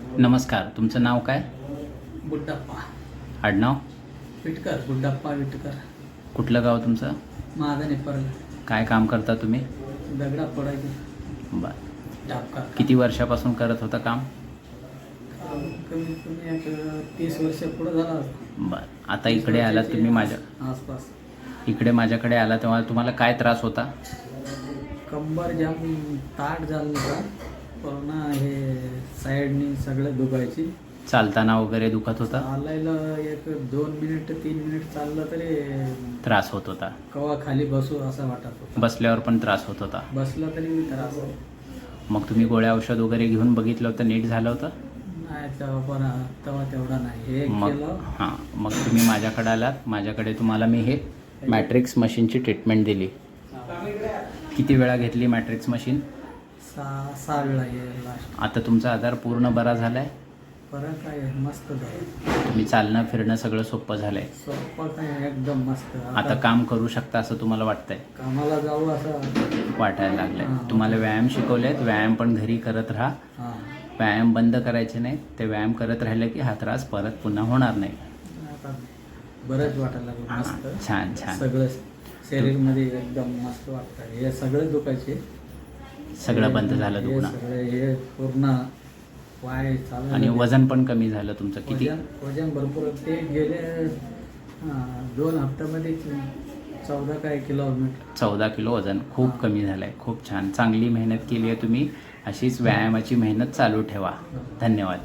नमस्कार, तुमचं नाव काय? गुड्डप्पा आडनाव? विटकर. गुड्डप्पा विटकर. कुठलं गाव तुमचं? माझा निपर्ल. काय काम करता तुम्ही? दगडा पडायची बरं. डाबका. किती वर्षापासून करत होता काम? कमीत कमी एक 30 वर्ष पुढे झाला. बरं. आता इकडे आलात तुम्ही आसपास. इकडे माझ्याकडे आला तेव्हा तुम्हाला काय त्रास होता? कंबर जाम ताट झालं होता. पूर्ण हे साईडनी सगळं दुखायची. चालताना वगैरे दुखत होता? चालायला एक 2 मिनिट 3 मिनिट चाललं तरी त्रास होत होता? कवा खाली बसू असं वाटत होतं. बसल्यावर पण त्रास होत होता? बसला तरी मी त्रास. मग तुम्ही गोळ्या औषध वगैरे घेऊन बघितलं होतं, नीट झालं होतं? नाही तेव्हा तेवढा नाही. हे मग केलं. हां, मग तुम्ही माझ्याकडे आलात. माझ्याकडे तुम्हाला मी हे मॅट्रिक्स मशीनची ट्रीटमेंट दिली. किती वेळा घेतली मॅट्रिक्स मशीन? 6 वेळा येईल लास्ट. आता तुमचा आजार पूर्ण बरा झाला आहे? बरं काय मस्त झालं. तुम्ही चालणं फिरणं सगळं सोपं झालं आहे? सोपं काय एकदम मस्त. आता काम करू शकता असं तुम्हाला वाटतंय? कामाला जाऊ असं वाटायला लागलं आहे. हां. तुम्हाला व्यायाम शिकवले आहेत, व्यायाम पण घरी करत राहा. हां. व्यायाम बंद करायचे नाही. ते व्यायाम करत राहिले की हा त्रास परत पुन्हा होणार नाही. आता बरंच वाटायला लागलं. मस्त. हां, छान छान. सगळं शरीरमध्ये एकदम मस्त वाटतं. हे सगळं दुखायचे. सगळं बंद झालं हे दुखणं. सगळं हे पूर्ण वाय चालू. आणि वजन पण कमी झालं तुमचं? किती? वजन भरपूर. ते गेले 2 हप्त्यामध्ये 14 काय किलोमीटर. 14 किलो वजन खूप हां. कमी झालं आहे. खूप छान. चांगली मेहनत केली आहे तुम्ही. अशीच व्यायामाची मेहनत चालू ठेवा. धन्यवाद.